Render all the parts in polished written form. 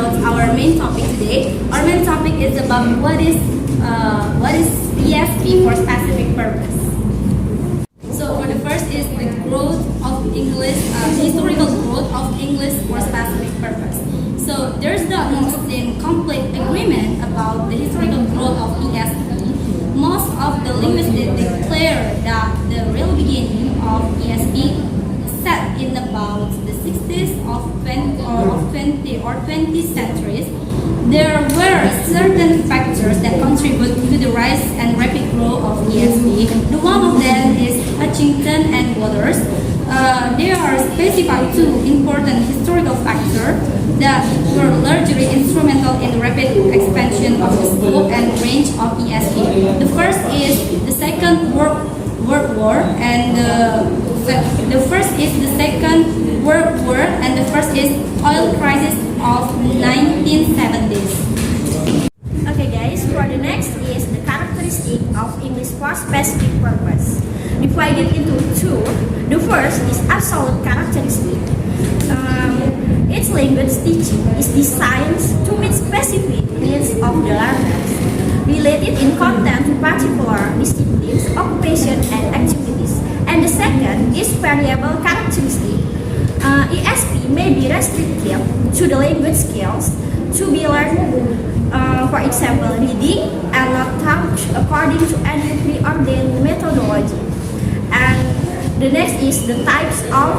about our main topic today. Our main topic is about what is ESP for specific purpose. So for the first is the growth of English, historical growth of English for specific purpose. So there's the most complete agreement about the historical growth of ESP. Most of the linguists declare that the real beginning of ESP set in about the 60s of 20th centuries. There were certain factors that contribute to the rise and rapid growth of ESP. The one of them is Hutchinson and Waters. They are specified two important historical factors that were largely instrumental in the rapid expansion of the scope and range of ESP. The first is the Second World War, and the first is the Second World War, and the first is oil crisis of 1970s. Okay guys, for the next is the characteristic of English for specific purpose. Divided into two. The first is absolute characteristic. Its language teaching is designed to meet specific needs of the learners, related in content to particular disciplines, occupation, and activities. And the second is variable characteristic. ESP may be restricted to the language skills to be learned, for example, reading, and not taught according to any preordained methodology. And the next is the types of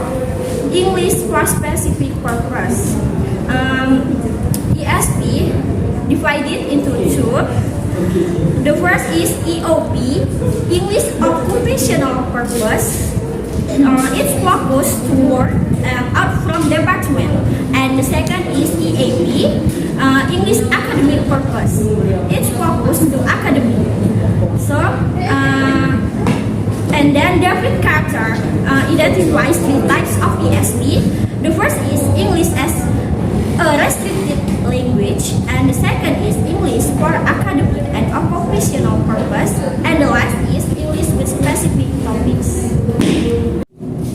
English for specific purpose. ESP divided into two. The first is EOP, English occupational purpose. It's focused toward out from department. And the second is EAP, English academic purpose. It's focused to academic. So, and then David Carter identifies three types of ESP. The first is English as a restricted language, and the second is English for academic and occupational purpose, and the last is English with specific topics.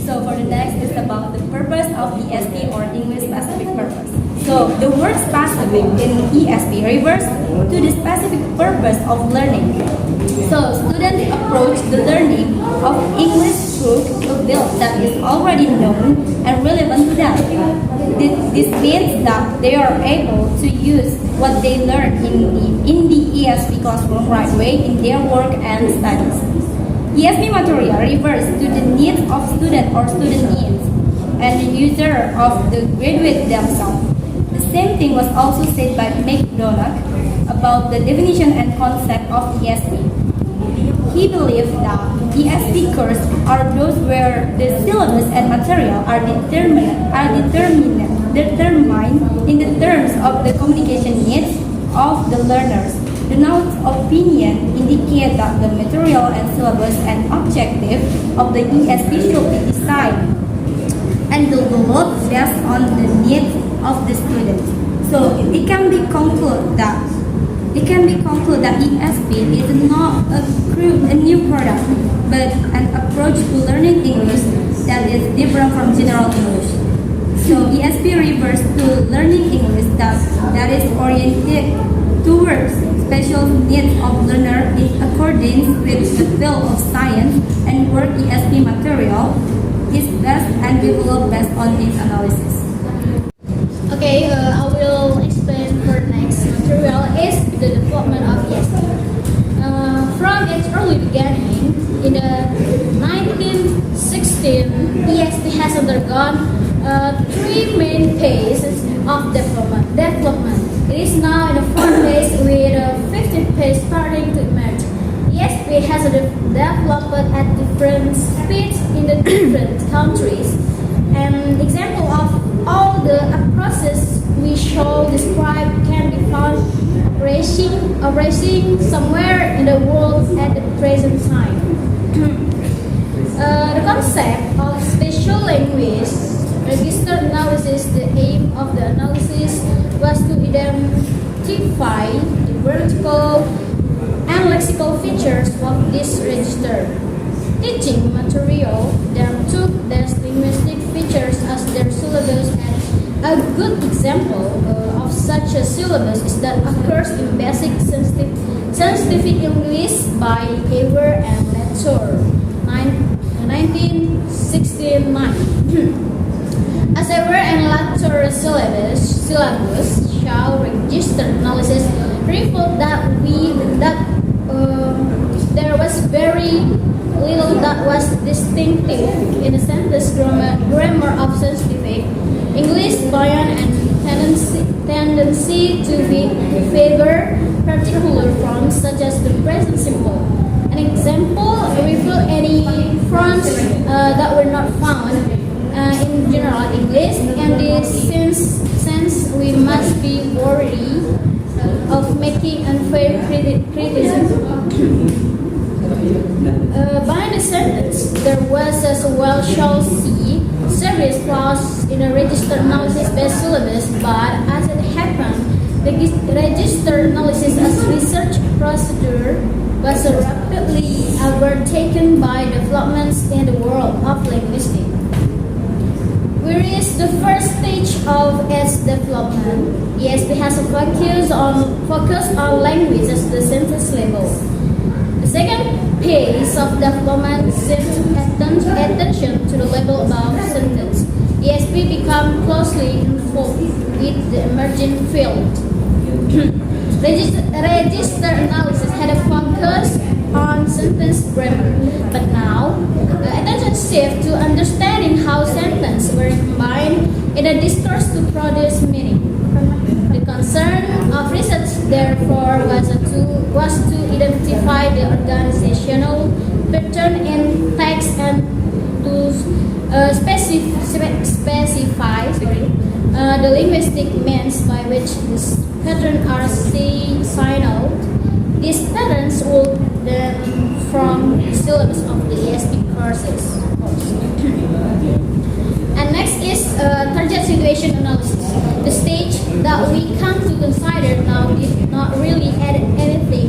So for the next is about the purpose of ESP or English specific purpose. So the word specific in ESP refers to the specific purpose of learning. So students approach the learning of English through a field that is already known and relevant to them. This means that they are able to use what they learn in the ESP classroom right away in their work and studies. ESP material refers to the needs of student or student needs and the user of the graduate themselves. The same thing was also said by McDonagh about the definition and concept of ESP. He believed that ESP courses are those where the syllabus and material are determined in the terms of the communication needs of the learners. The note's opinion indicates that the material and syllabus and objective of the ESP should be designed and developed based on the needs of the students. So it can be concluded that ESP is not a new product, but an approach to learning English that is different from general English. So ESP refers to learning English that is oriented towards special needs of learner in accordance with the field of science, and work ESP material is best and developed based on its analysis. Okay, I will explain for next material is the development of ESP. From its early beginning, in the 1916, ESP has undergone three main phases of development. It is now in the fourth phase with a 15th phase starting to emerge. ESP has developed at different speeds in the different countries. An example of all the approaches we shall describe can be found operating somewhere in the world at the present time. The concept of spatial language register analysis, the aim of the analysis was to identify the vertical and lexical features of this register. Teaching material then took these linguistic features as their syllabus and A good example of such a syllabus is that occurs in basic scientific English by Ewer and Lecture, 1969. As Ewer and Lecture syllabus show register analysis revealed that there was very little that was distinctive in the sentence grammar of scientific English beyond and tendency to favor particular forms such as the present simple. An example reveal any forms that were not found in general English, and this sense we must be wary of making unfair criticism. By the sentence, there was as well shall see service clause in a register analysis based syllabus, but as it happened, the register analysis as research procedure was rapidly overtaken by developments in the world of linguistics. We reached the first stage of its development. ESP has a focus on language as the sentence level. The second phase of development shifts attention to the level above sentence. ESP became closely involved with the emerging field. Register analysis had a focus on sentence grammar, but now attention shifts to understanding how sentences were combined in a discourse to produce meaning. The concern of research, therefore, was to identify the organizational pattern in text and to specify the linguistic means by which these patterns are signaled. These patterns will then form the syllabus of the ESP courses. And next is target situation analysis. The stage that we come to consider now did not really add anything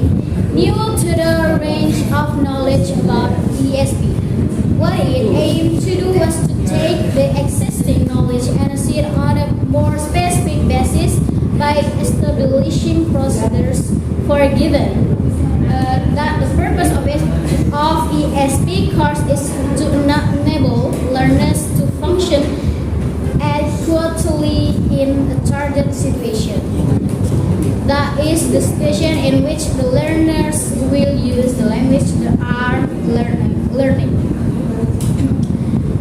new to the range of knowledge about ESP. What it aimed to do was to take the existing knowledge and see it on a more specific basis by establishing procedures for a given. That the purpose of ESP course is to enable learners to function adequately in a target situation. That is the situation in which the learners will use the language they are learning.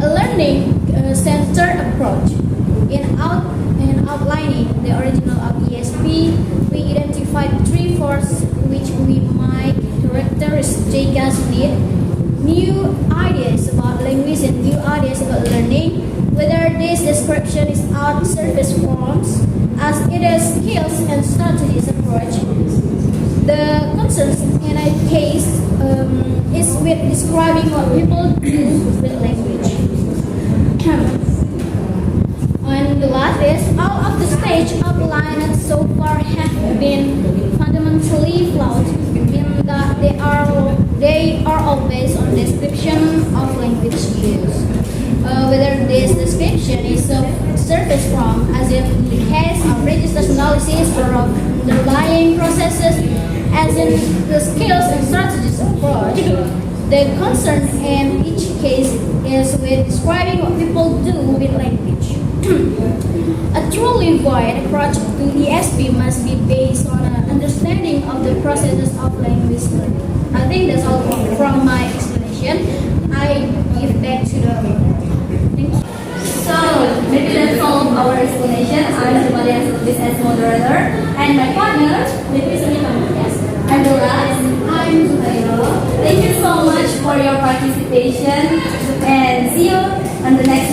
A learning-centered approach. In outlining the original of ESP, we identified three forces which we might characteristic as new ideas about language and new ideas about learning. Whether this description is out surface forms, as it is skills and strategies approach. The concerns in a case is with describing what people do with language. And the last is, all of the stage outlined so far have been fundamentally flawed in that they are all based on description of language use. Whether this description is of surface from, as in the case of register analysis, or of underlying processes, as in the skills and strategies approach, the concern in each case is with describing what people do with language. A truly wide approach to ESP must be based on an understanding of the processes of language learning. I think that's all from my explanation. I give back to the thank you. So, maybe that's all of our explanation. I'm the business moderator, and my partner, yes, I'm Dora. I'm Zuhairo. Thank you so much for your participation, and see you on the next